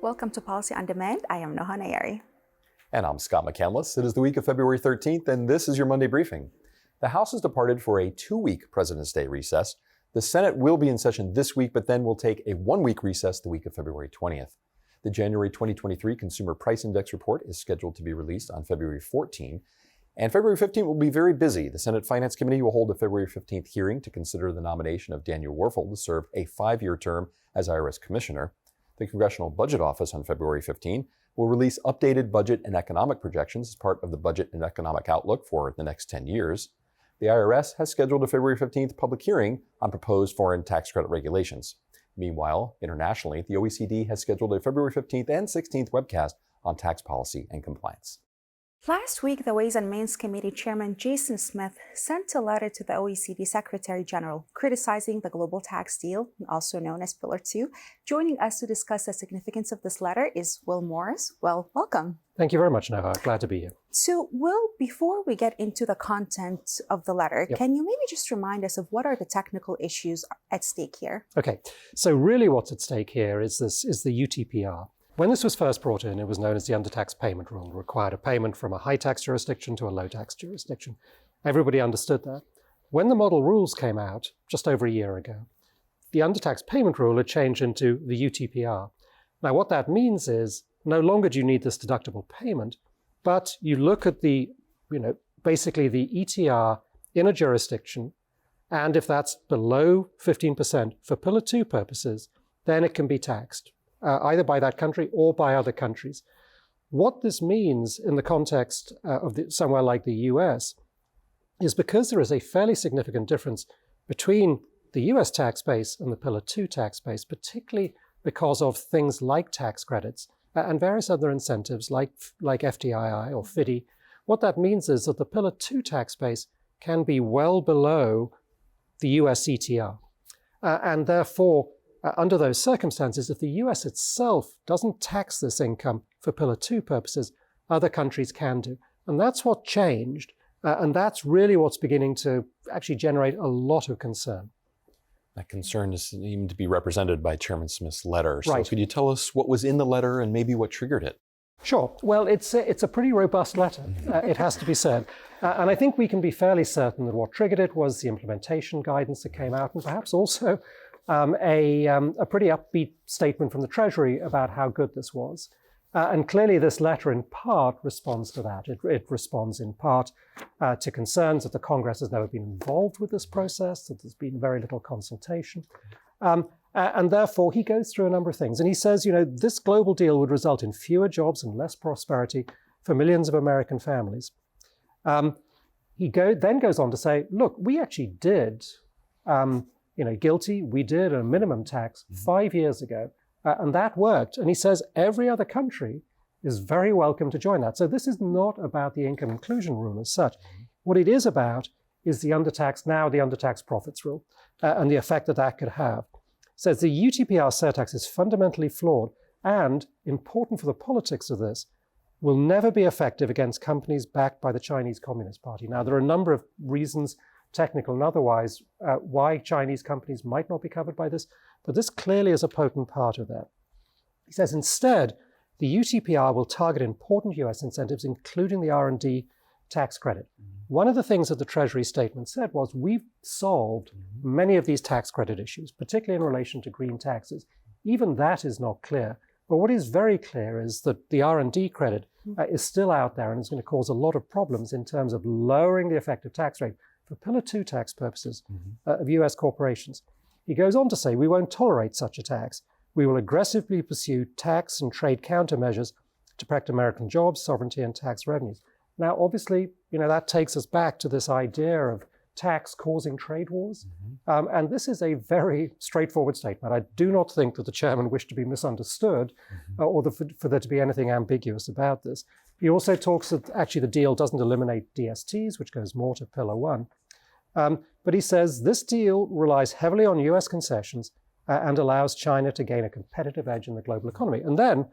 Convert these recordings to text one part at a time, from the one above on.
Welcome to Policy on Demand. I am Noha Nayeri. And I'm Scott McCandless. It is the week of February 13th, and this is your Monday briefing. The House has departed for a 2-week President's Day recess. The Senate will be in session this week, but then will take a 1-week recess the week of February 20th. The January 2023 Consumer Price Index report is scheduled to be released on February 14, and February 15th will be very busy. The Senate Finance Committee will hold a February 15th hearing to consider the nomination of Daniel Werfel to serve a 5-year term as IRS Commissioner. The Congressional Budget Office on February 15 will release updated budget and economic projections as part of the Budget and Economic Outlook for the next 10 years. The IRS has scheduled a February 15th public hearing on proposed foreign tax credit regulations. Meanwhile, internationally, the OECD has scheduled a February 15th and 16th webcast on tax policy and compliance. Last week, the Ways and Means Committee Chairman Jason Smith sent a letter to the OECD Secretary-General criticizing the global tax deal, also known as Pillar 2. Joining us to discuss the significance of this letter is Will Morris. Well, welcome. Thank you very much, Noha. Glad to be here. So, Will, before we get into the content of the letter, Can you maybe just remind us of what are the technical issues at stake here? Okay, so really what's at stake here is the UTPR. When this was first brought in, it was known as the undertax payment rule. It required a payment from a high tax jurisdiction to a low tax jurisdiction. Everybody understood that. When the model rules came out just over a year ago, the undertax payment rule had changed into the UTPR. Now what that means is no longer do you need this deductible payment, but you look at basically the ETR in a jurisdiction, and if that's below 15% for Pillar 2 purposes, then it can be taxed. Either by that country or by other countries. What this means in the context of somewhere like the US is because there is a fairly significant difference between the US tax base and the Pillar 2 tax base, particularly because of things like tax credits and various other incentives like FDII or FDII. What that means is that the Pillar 2 tax base can be well below the US ETR. And therefore, under those circumstances, if the US itself doesn't tax this income for Pillar 2 purposes, other countries can do. And that's what changed. And that's really what's beginning to actually generate a lot of concern. That concern is seemed to be represented by Chairman Smith's letter. So Right. could you tell us what was in the letter and maybe what triggered it? Sure. Well, it's a pretty robust letter, it has to be said. And I think we can be fairly certain that what triggered it was the implementation guidance that came out, and perhaps also a pretty upbeat statement from the Treasury about how good this was. And clearly this letter in part responds to that. It responds in part to concerns that the Congress has never been involved with this process, that there's been very little consultation. And therefore he goes through a number of things. And he says, this global deal would result in fewer jobs and less prosperity for millions of American families. He then goes on to say, look, we actually did we did a minimum tax 5 years ago, and that worked. And he says every other country is very welcome to join that. So this is not about the income inclusion rule as such. What it is about is the undertax profits rule, and the effect that could have. It says the UTPR surtax is fundamentally flawed and, important for the politics of this, will never be effective against companies backed by the Chinese Communist Party. Now, there are a number of reasons, technical and otherwise, why Chinese companies might not be covered by this, but this clearly is a potent part of that. He says instead, the UTPR will target important US incentives, including the R&D tax credit. One of the things that the Treasury statement said was we've solved many of these tax credit issues, particularly in relation to green taxes. Even that is not clear. But what is very clear is that the R&D credit is still out there and is going to cause a lot of problems in terms of lowering the effective tax rate for Pillar 2 tax purposes of US corporations. He goes on to say, we won't tolerate such a tax. We will aggressively pursue tax and trade countermeasures to protect American jobs, sovereignty, and tax revenues. Now, obviously, that takes us back to this idea of tax causing trade wars. And this is a very straightforward statement. I do not think that the chairman wished to be misunderstood or for there to be anything ambiguous about this. He also talks that actually the deal doesn't eliminate DSTs, which goes more to Pillar 1. But he says this deal relies heavily on US concessions and allows China to gain a competitive edge in the global economy. And then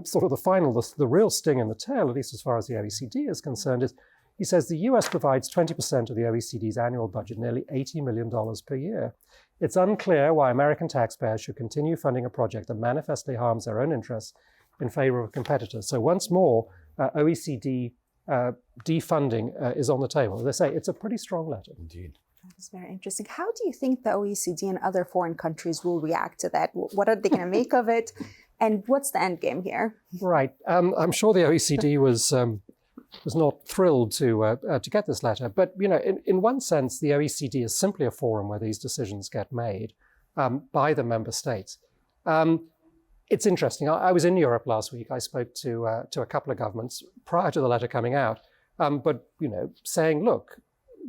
sort of the real sting in the tail, at least as far as the OECD is concerned, is He says the US provides 20% of the OECD's annual budget, nearly $80 million per year. It's unclear why American taxpayers should continue funding a project that manifestly harms their own interests in favor of competitors. So once more, OECD defunding is on the table. They say it's a pretty strong letter. Indeed. That's very interesting. How do you think the OECD and other foreign countries will react to that? What are they going to make of it? And what's the end game here? Right. I'm sure the OECD was not thrilled to get this letter. But, you know, in one sense, the OECD is simply a forum where these decisions get made by the member states. It's interesting. I was in Europe last week. I spoke to a couple of governments prior to the letter coming out, but, you know, saying, look,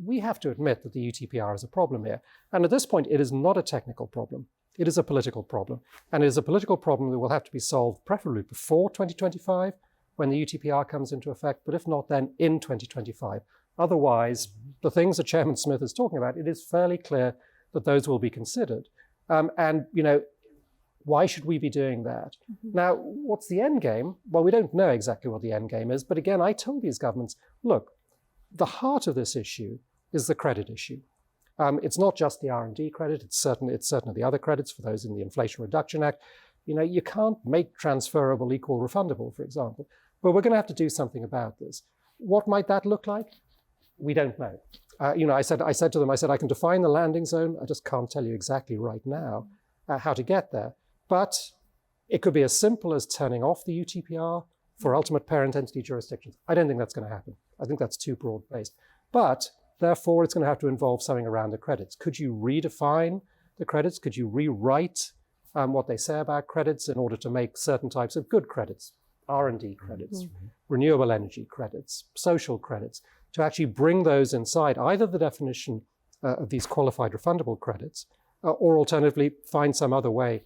we have to admit that the UTPR is a problem here. And at this point, it is not a technical problem. It is a political problem. And it is a political problem that will have to be solved preferably before 2025, when the UTPR comes into effect, but if not, then in 2025. Otherwise, the things that Chairman Smith is talking about, it is fairly clear that those will be considered. And, you know, why should we be doing that? Mm-hmm. Now, what's the end game? Well, we don't know exactly what the end game is. But again, I told these governments, look, the heart of this issue is the credit issue. It's not just the R&D credit. It's certainly the other credits for those in the Inflation Reduction Act. You know, you can't make transferable equal refundable, for example. But we're going to have to do something about this. What might that look like? We don't know. You know, I said to them, I can define the landing zone. I just can't tell you exactly right now how to get there. But it could be as simple as turning off the UTPR for ultimate parent entity jurisdictions. I don't think that's going to happen. I think that's too broad-based. But therefore, it's going to have to involve something around the credits. Could you redefine the credits? Could you rewrite what they say about credits in order to make certain types of good credits, R&D credits, mm-hmm. renewable energy credits, social credits, to actually bring those inside either the definition of these qualified refundable credits, or alternatively, find some other way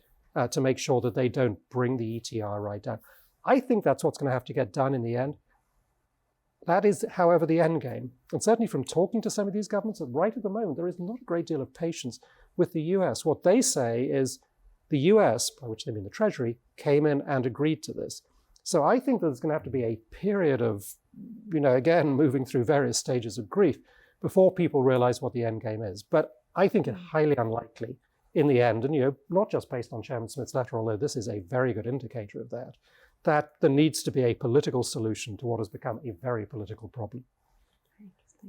to make sure that they don't bring the ETR right down. I think that's what's going to have to get done in the end. That is, however, the end game. And certainly from talking to some of these governments, right at the moment, there is not a great deal of patience with the US. What they say is the US, by which they mean the Treasury, came in and agreed to this. So I think that there's going to have to be a period of, you know, again, moving through various stages of grief before people realize what the end game is. But I think it's highly unlikely in the end, and, you know, not just based on Chairman Smith's letter, although this is a very good indicator of that there needs to be a political solution to what has become a very political problem.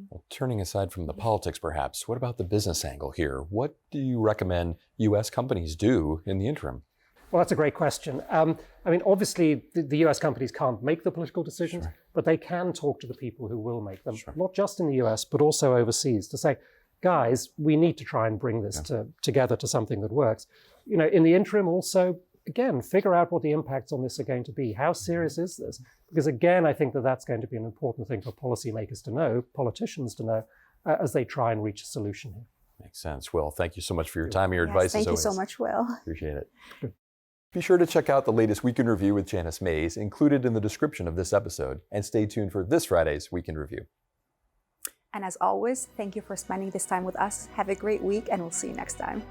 Well, turning aside from the politics, perhaps, what about the business angle here? What do you recommend U.S. companies do in the interim? Well, that's a great question. I mean, obviously, the U.S. companies can't make the political decisions, sure. but they can talk to the people who will make them, sure. not just in the U.S., but also overseas, to say, guys, we need to try and bring this together to something that works. You know, in the interim also, again, figure out what the impacts on this are going to be. How serious is this? Because again, I think that that's going to be an important thing for policymakers to know, politicians to know, as they try and reach a solution here. Makes sense. Will, thank you so much for your time and your advice. Thank you so much, Will. Appreciate it. Be sure to check out the latest Week in Review with Janice Mays included in the description of this episode, and stay tuned for this Friday's Week in Review. And as always, thank you for spending this time with us. Have a great week, and we'll see you next time.